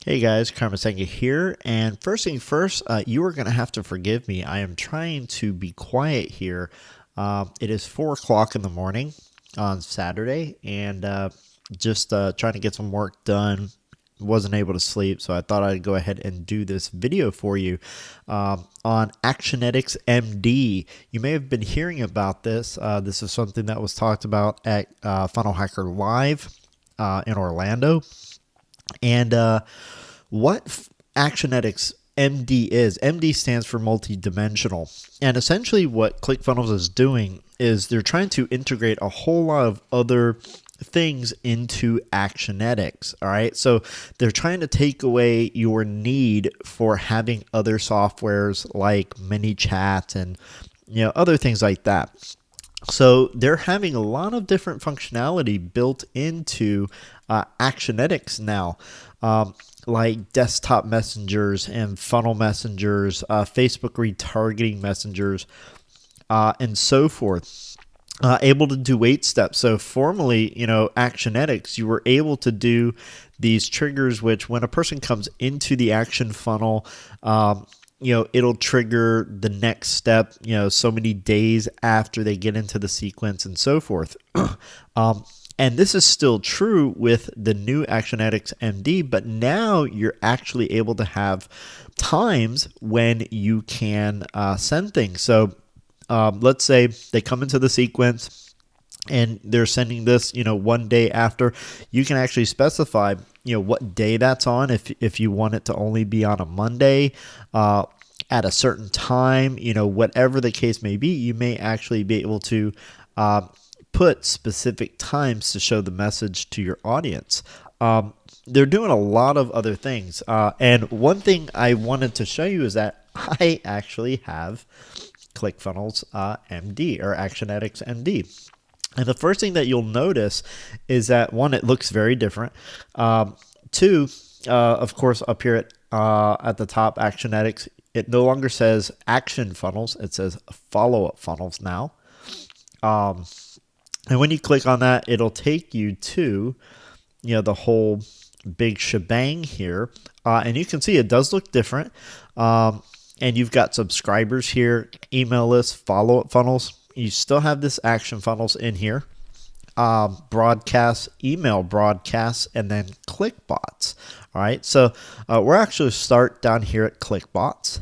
Hey guys, 𝐂𝐿𝐴 here, and first thing first, you are going to have to forgive me. I am trying to be quiet here. It is 4 o'clock in the morning on Saturday, and just trying to get some work done. Wasn't able to sleep, so I thought I'd go ahead and do this video for you on Actionetics MD. You may have been hearing about this. This is something that was talked about at Funnel Hacker Live in Orlando. And what Actionetics MD is, MD stands for multi-dimensional. And essentially what Clickfunnels is doing is they're trying to integrate a whole lot of other things into Actionetics. All right. So they're trying to take away your need for having other softwares like ManyChat and other things like that. So they're having a lot of different functionality built into Actionetics now, like desktop messengers and funnel messengers, Facebook retargeting messengers, and so forth. Able to do 8 steps. So formerly, Actionetics, you were able to do these triggers, which when a person comes into the action funnel, it'll trigger the next step, so many days after they get into the sequence and so forth. And this is still true with the new Actionetics MD, but now you're actually able to have times when you can send things. So let's say they come into the sequence and they're sending this, 1 day after. You can actually specify, what day that's on. If you want it to only be on a Monday, at a certain time, whatever the case may be, you may actually be able to put specific times to show the message to your audience. They're doing a lot of other things. And one thing I wanted to show you is that I actually have Clickfunnels MD or Actionetics MD. And the first thing that you'll notice is that, one, it looks very different. Two, of course, up here at the top, Actionetics, it no longer says action funnels. It says follow-up funnels now. And when you click on that, it'll take you to, the whole big shebang here. And you can see it does look different. And you've got subscribers here, email lists, follow-up funnels. You still have this action funnels in here. Broadcasts, email broadcasts, and then ClickBots. All right, so we're actually start down here at ClickBots.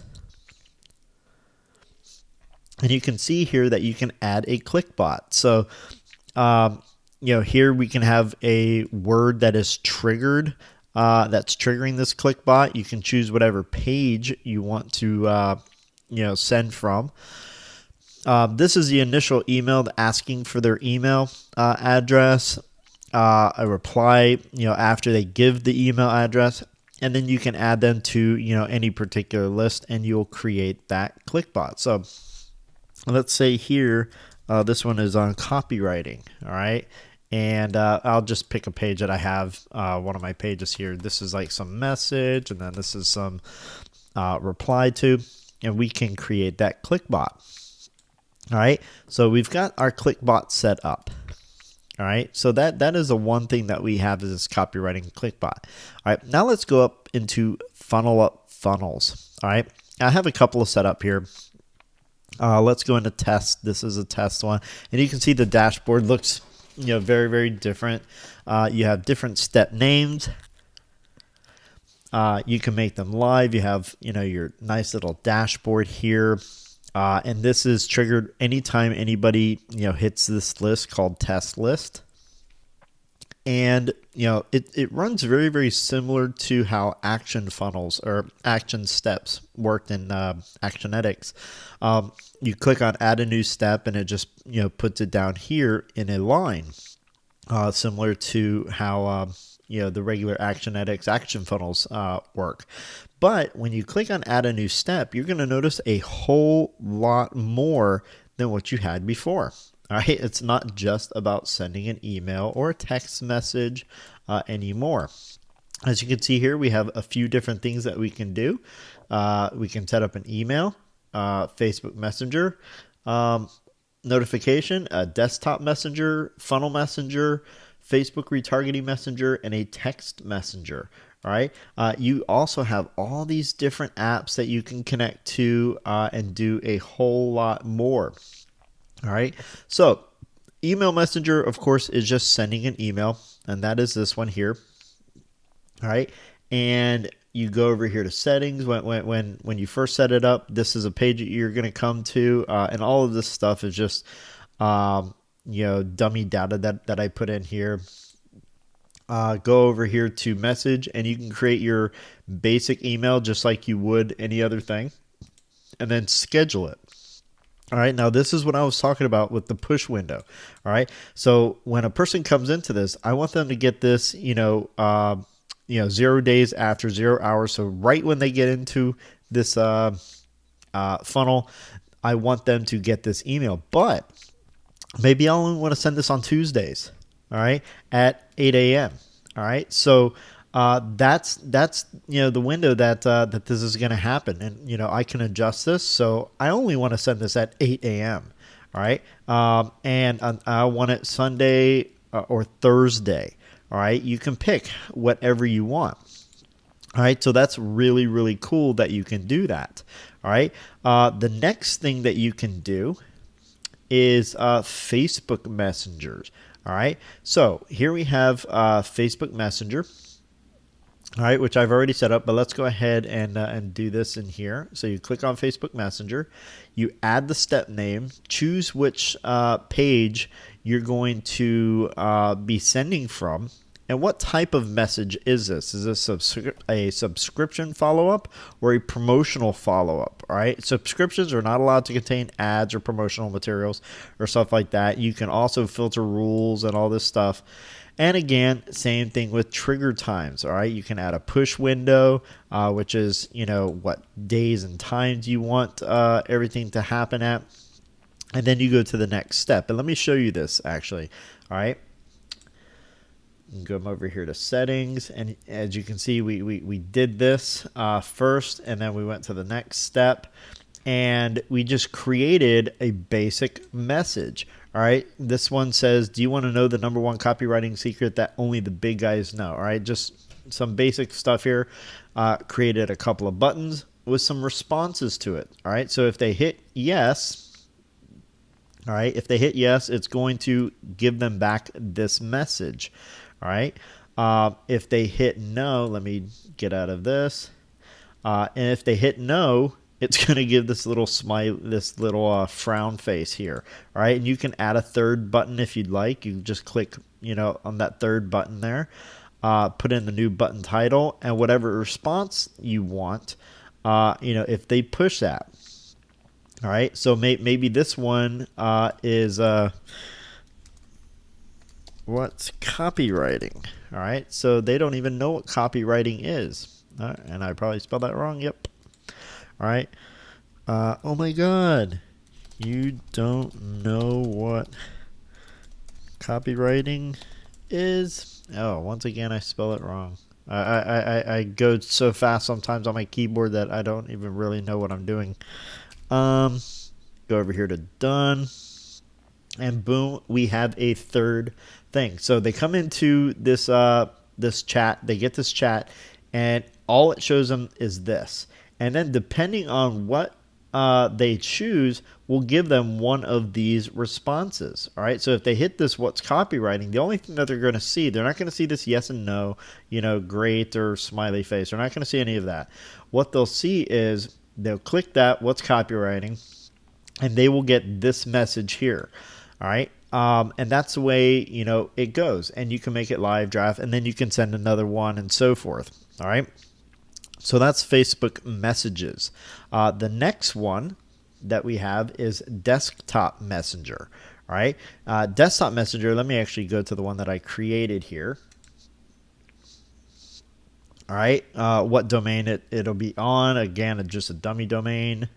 And you can see here that you can add a ClickBot. So, here we can have a word that is triggered, that's triggering this ClickBot. You can choose whatever page you want to, send from. This is the initial email asking for their email address, a reply, after they give the email address, and then you can add them to, any particular list, and you'll create that ClickBot. So let's say here, this one is on copywriting. All right. And I'll just pick a page that I have, one of my pages here. This is like some message, and then this is some reply to, and we can create that ClickBot. All right, so we've got our ClickBot set up. All right, so that is the one thing that we have is this copywriting ClickBot. All right, now let's go up into funnel up funnels. All right, I have a couple of set up here. Let's go into test. This is a test one, and you can see the dashboard looks, very, very different. You have different step names. You can make them live. You have, your nice little dashboard here. And this is triggered anytime anybody, hits this list called test list. And, it runs very, very similar to how action funnels or action steps worked in Actionetics. You click on add a new step and it just, puts it down here in a line, similar to how, the regular Actionetics action funnels work. But when you click on add a new step, you're going to notice a whole lot more than what you had before. All right, it's not just about sending an email or a text message anymore. As you can see here, we have a few different things that we can do. We can set up an email, Facebook Messenger, notification, a desktop messenger, funnel messenger, Facebook retargeting messenger, and a text messenger. All right. You also have all these different apps that you can connect to and do a whole lot more. All right. So email messenger, of course, is just sending an email, and that is this one here. All right. And you go over here to settings. When you first set it up, this is a page that you're going to come to, and all of this stuff is just dummy data that I put in here. Go over here to message, and you can create your basic email just like you would any other thing, and then schedule it. All right, now this is what I was talking about with the push window. All right, so when a person comes into this, I want them to get this, 0 days after 0 hours. So right when they get into this funnel, I want them to get this email. But maybe I only want to send this on Tuesdays. All right, at 8 a.m. All right, so that's the window that this is going to happen, and I can adjust this. So I only want to send this at 8 a.m. All right, and I want it Sunday or Thursday. All right, you can pick whatever you want. All right, so that's really, really cool that you can do that. All right, the next thing that you can do is Facebook messengers. All right, so here we have Facebook Messenger. All right, which I've already set up, but let's go ahead and do this in here. So you click on Facebook Messenger, you add the step name, choose which page you're going to be sending from, and what type of message is this? Is this a subscription follow-up or a promotional follow-up? All right, subscriptions are not allowed to contain ads or promotional materials or stuff like that. You can also filter rules and all this stuff. And again, same thing with trigger times. All right, you can add a push window, which is what days and times you want everything to happen at, and then you go to the next step. And let me show you this actually. All right. Go over here to settings, and as you can see, we did this first, and then we went to the next step, and we just created a basic message. All right, this one says, do you want to know the #1 copywriting secret that only the big guys know? All right, just some basic stuff here. Created a couple of buttons with some responses to it. All right, so if they hit yes, all right, if they hit yes, it's going to give them back this message. All right. If they hit no, let me get out of this. And if they hit no, it's going to give this little smile, this little frown face here. All right. And you can add a third button if you'd like. You just click, on that third button there. Put in the new button title and whatever response you want. If they push that. All right. So maybe this one is. What's copywriting? All right, so they don't even know what copywriting is. And I probably spelled that wrong. Yep. All right. Oh my God. You don't know what copywriting is? Oh, once again, I spell it wrong. I go so fast sometimes on my keyboard that I don't even really know what I'm doing. Go over here to done. And boom, we have a third thing. So they come into this this chat, they get this chat, and all it shows them is this. And then depending on what they choose, we'll give them one of these responses. All right. So if they hit this what's copywriting, the only thing that they're going to see, they're not going to see this yes and no, great or smiley face. They're not going to see any of that. What they'll see is they'll click that what's copywriting, and they will get this message here. All right. And that's the way, it goes, and you can make it live draft, and then you can send another one and so forth. All right. So that's Facebook messages. The next one that we have is desktop messenger. All right. Desktop messenger. Let me actually go to the one that I created here. All right. What domain it'll be on. Again, it's just a dummy domain.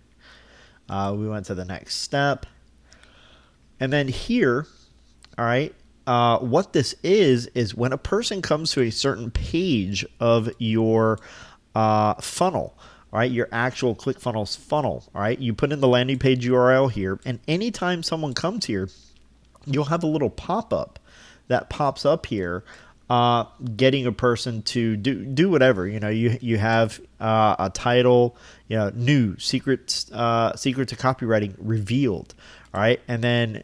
We went to the next step. And then here, all right, what this is when a person comes to a certain page of your funnel, all right, your actual Clickfunnels funnel, all right, you put in the landing page URL here, and anytime someone comes here, you'll have a little pop-up that pops up here getting a person to do whatever. You have a title, new secrets to copywriting revealed. All right, and then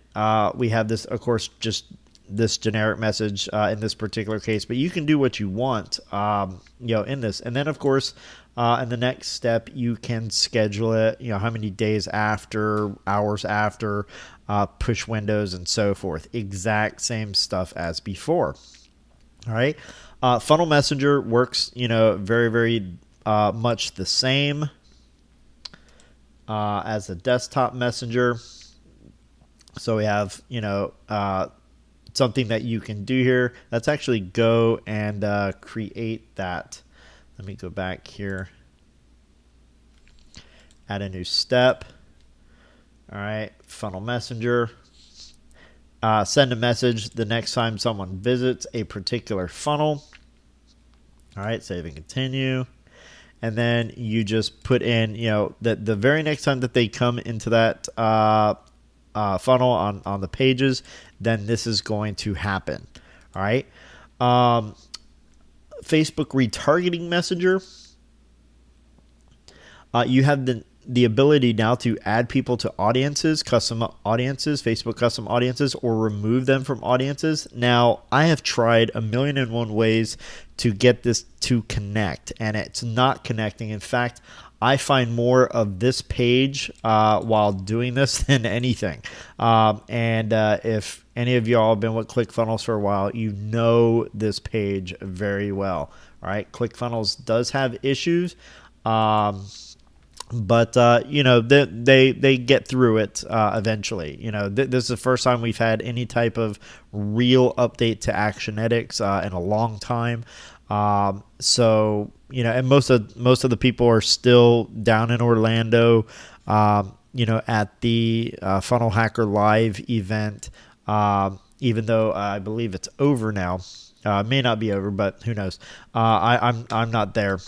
we have this, of course, just this generic message in this particular case, but you can do what you want, in this. And then, of course, in the next step, you can schedule it, how many days after, hours after, push windows, and so forth. Exact same stuff as before. All right. Funnel Messenger works, very, very much the same as a desktop messenger. So we have, something that you can do here. Let's actually go and create that. Let me go back here. Add a new step. All right, Funnel Messenger. Send a message the next time someone visits a particular funnel. All right, save and continue. And then you just put in, the very next time that they come into that funnel on the pages, then this is going to happen. All right. Facebook retargeting messenger. You have the ability now to add people to audiences, custom audiences, Facebook custom audiences, or remove them from audiences. Now, I have tried 1,000,001 ways to get this to connect, and it's not connecting. In fact, I find more of this page while doing this than anything. If any of y'all have been with ClickFunnels for a while, you know this page very well. All right, ClickFunnels does have issues, but they get through it eventually. This is the first time we've had any type of real update to Actionetics in a long time. So and most of the people are still down in Orlando, at the Funnel Hacker Live event, even though I believe it's over now. It may not be over, but who knows? I'm not there.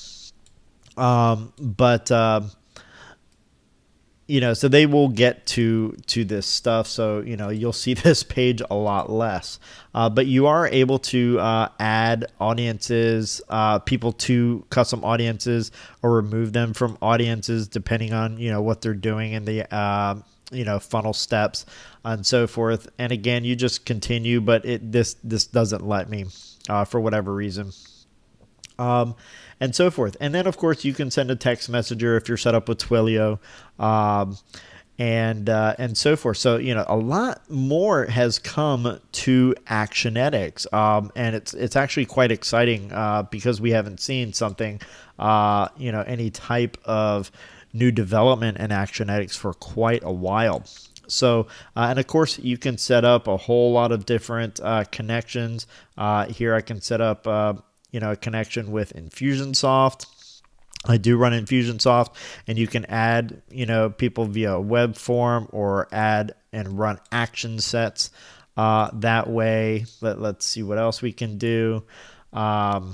So they will get to this stuff. So, you'll see this page a lot less. But you are able to add audiences, people to custom audiences, or remove them from audiences depending on, what they're doing in the, funnel steps and so forth. And again, you just continue, but this doesn't let me for whatever reason. And so forth. And then, of course, you can send a text messenger if you're set up with Twilio, and so forth. So, a lot more has come to Actionetics, and it's actually quite exciting because we haven't seen something, any type of new development in Actionetics for quite a while. So, and of course, you can set up a whole lot of different connections. Here I can set up a connection with Infusionsoft. I do run Infusionsoft, and you can add, people via web form or add and run action sets that way. Let's see what else we can do. For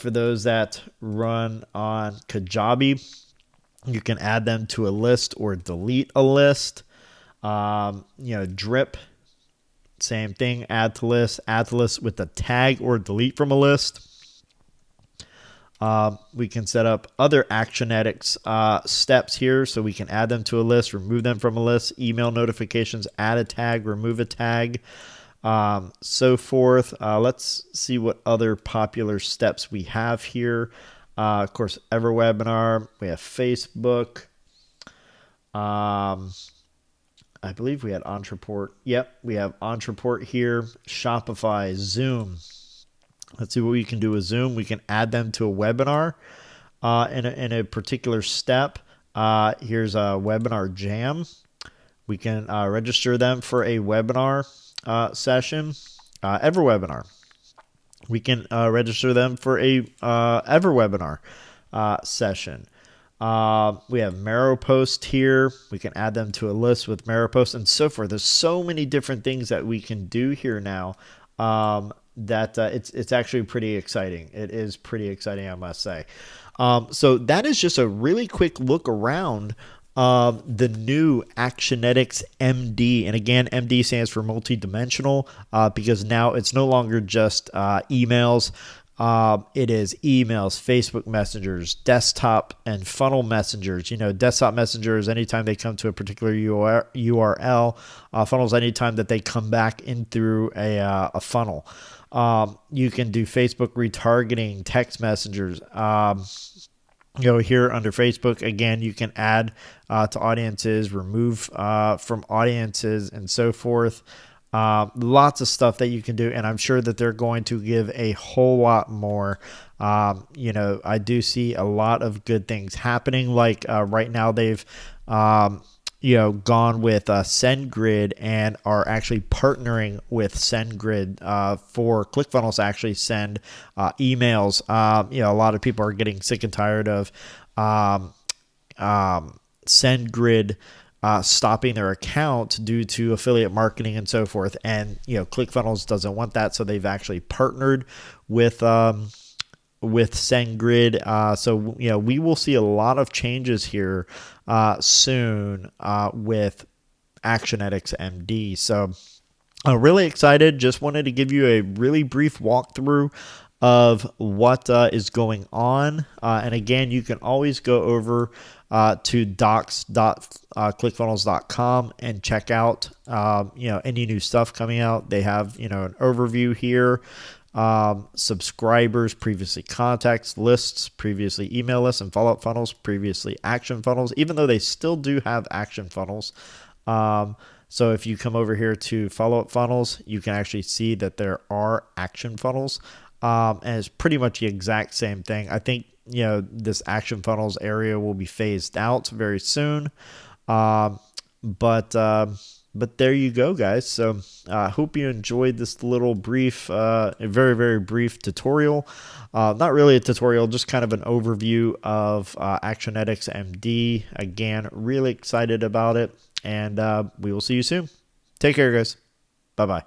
those that run on Kajabi, you can add them to a list or delete a list. Drip. Same thing, add to list with the tag or delete from a list. We can set up other Actionetics steps here, so we can add them to a list, remove them from a list, email notifications, add a tag, remove a tag, so forth. Let's see what other popular steps we have here. Of course, EverWebinar, we have Facebook. I believe we had Entreport. Yep, we have Entreport here. Shopify, Zoom. Let's see what we can do with Zoom. We can add them to a webinar in a particular step. Here's a webinar jam. We can register them for a webinar session. EverWebinar. We can register them for a EverWebinar session. We have Maropost here. We can add them to a list with Maropost and so forth. There's so many different things that we can do here now that it's actually pretty exciting. It is pretty exciting, I must say. So that is just a really quick look around the new Actionetics MD. And again, MD stands for multidimensional because now it's no longer just emails. It is emails, Facebook messengers, desktop and funnel messengers. Desktop messengers, anytime they come to a particular URL, funnels, anytime that they come back in through a funnel. You can do Facebook retargeting, text messengers. Here under Facebook, again, you can add to audiences, remove from audiences, and so forth. Lots of stuff that you can do, and I'm sure that they're going to give a whole lot more. I do see a lot of good things happening. Like right now, they've gone with SendGrid and are actually partnering with SendGrid for ClickFunnels to actually send emails. A lot of people are getting sick and tired of SendGrid stopping their account due to affiliate marketing and so forth. And ClickFunnels doesn't want that, so they've actually partnered with SendGrid. So we will see a lot of changes here soon with Actionetics MD. So I'm really excited. Just wanted to give you a really brief walkthrough of what is going on. And again, you can always go over to docs.clickfunnels.com and check out any new stuff coming out. They have an overview here. Subscribers, previously contacts, lists, previously email lists and follow-up funnels, previously action funnels, even though they still do have action funnels. So if you come over here to follow-up funnels, you can actually see that there are action funnels. And it's pretty much the exact same thing. I think, this action funnels area will be phased out very soon. But there you go, guys. So I hope you enjoyed this little brief, a very, very brief tutorial. Not really a tutorial, just kind of an overview of Actionetics MD. Again, really excited about it. And we will see you soon. Take care, guys. Bye-bye.